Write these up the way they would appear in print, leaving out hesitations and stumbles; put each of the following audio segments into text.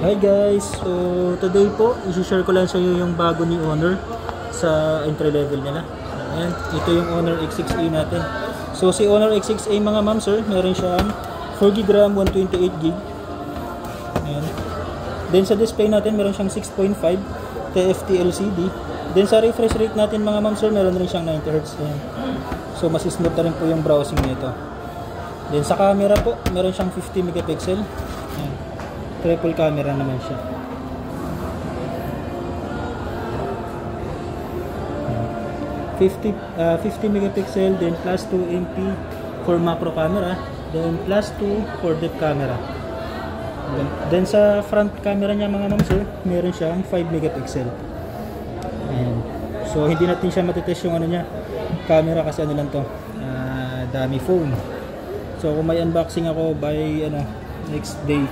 Hi guys! So today po, isi-share ko lang sa inyo yung bago ni Honor sa entry level nila. Ayan, ito yung Honor X6A natin. So si Honor X6A mga ma'am sir, meron siyang 4GB RAM, 128GB. Ayan. Then sa display natin, meron siyang 6.5 TFT LCD. Then sa refresh rate natin mga ma'am sir, meron rin siyang 90Hz. Ayan. So mas smooth na rin po yung browsing nito. Then sa camera po, meron siyang 50 megapixel. Ayan. Triple camera naman siya. 50 megapixel, then plus 2 MP for macro camera, then plus 2 for depth camera. Then sa front camera niya mga ma'am sir, meron siyang 5 megapixel. Ayan. So hindi natin siya matitest yung ano niya, camera kasi ano lang to, dummy phone. So kung may unboxing ako by next day,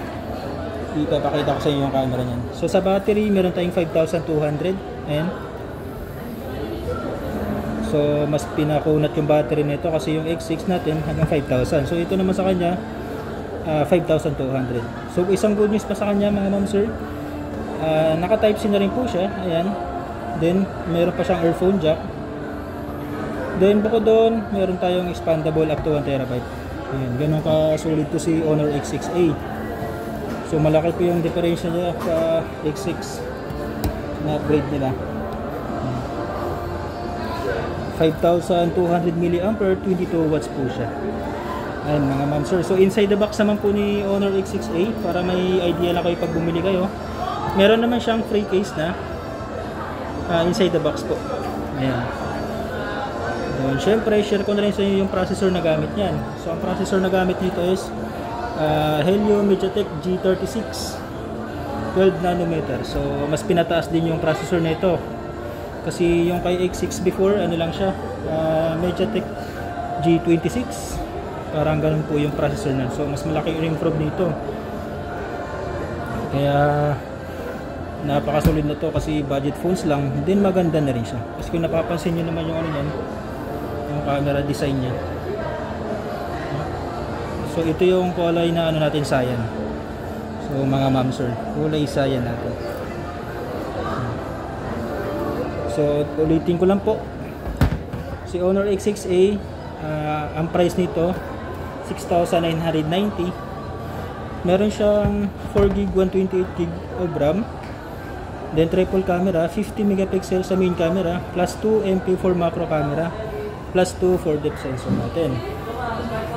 ipapakita ko sa inyo yung camera niyan. So sa battery, meron tayong 5,200. Ayan. So mas pinakunat yung battery nito kasi yung X6 natin hanggang 5,000. So ito naman sa kanya 5,200. So isang good news pa sa kanya mga ma'am sir, naka type C na rin po siya. Ayan. Then meron pa siyang earphone jack. Then bukod doon, meron tayong expandable up to 1TB. Ayan, ganun ka solid to si Honor X6A. So malaki po yung diferensya niya sa X6 na upgrade nila. 5,200 mAh, 22 watts po siya. Ayan mga ma'am sir. So inside the box naman po ni Honor X6A, para may idea lang kayo pag bumili kayo, meron naman siyang free case na inside the box po. Ayan. Then syempre share ko na rin sa inyo yung processor na gamit niyan. So ang processor na gamit nito is Helio MediaTek G36 12nm. So mas pinataas din yung processor nito kasi yung kay X6 before ano lang siya, MediaTek G26, parang ganun po yung processor na. So mas malaki yung improve nito, kaya napakasolid na to kasi budget phones lang, din maganda na rin siya. Kasi kung napapansin nyo naman yung ano yan, yung camera design niya. So ito yung kulay na ano natin, cyan. So mga ma'am sir, kulay cyan natin. So ulitin ko lang po, si Honor X6A, ang price nito 6,990. Meron siyang 4GB 128GB of RAM, then triple camera, 50 megapixel sa main camera, plus 2 MP for macro camera, plus 2 for depth sensor natin.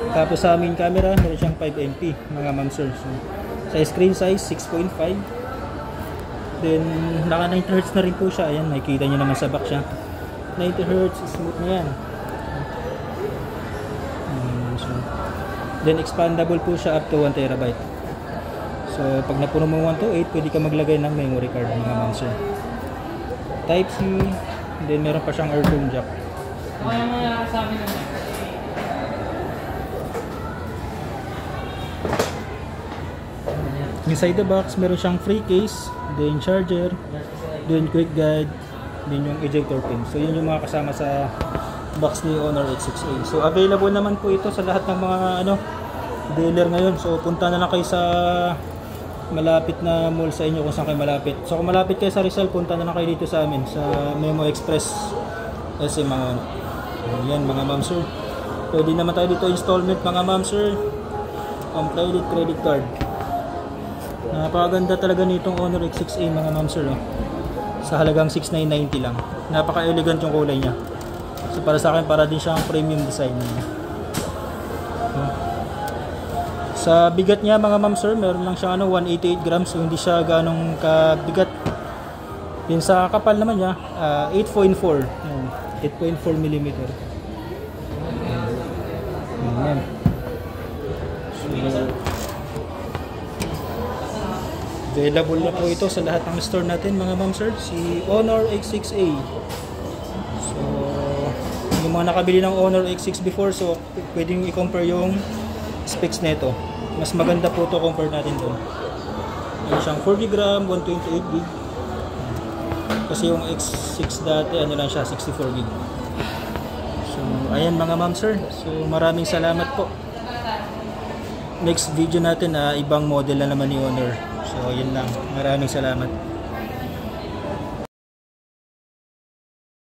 Tapos sa main camera, meron siyang 5MP mga ma'am sir. So, sa screen size 6.5. Then naka 90Hz na rin po siya. Ayan, nakikita nyo naman sa back siya. 90Hz, smooth na yan. So, then expandable po siya up to 1TB. So pag napuno mo 128, pwede ka maglagay ng memory card mga ma'am sir. Type C, then meron pa siyang earphone jack. Inside the box, meron siyang free case, then charger, then quick guide, then yung ejector pin. So yun yung mga kasama sa box ni Honor X6A. So available naman po ito sa lahat ng mga dealer ngayon. So punta na lang kayo sa malapit na mall sa inyo kung saan kayo malapit. So kung malapit kayo sa Rizal, punta na lang kayo dito sa amin sa Memo Express SM mga ano. Yan mga ma'am sir. Pwede naman tayo dito installment mga ma'am sir. Complete credit card. Napakaganda talaga nitong Honor X6A mga ma'am sir. Sa halagang 6,990 lang. Napaka-elegant yung kulay niya. So para sa akin, para din siyang premium design niya. Sa bigat niya mga ma'am sir, meron lang siyang 188 grams. So hindi siya ganong kabigat. Yun sa kapal naman niya, 8.4 mm. Ayan. So available na po ito sa lahat ng store natin mga ma'am sir, si Honor X6A. So yung mga nakabili ng Honor X6 before, so pwedeng i-compare yung specs nito. Mas maganda po ito compare natin doon. Ano siyang 4GB RAM, 128GB. Kasi yung X6 dati ano lang siya, 64GB. So ayan mga ma'am sir, so maraming salamat po. next video natin, ibang model na naman ni Honor. So, yun lang. Maraming salamat.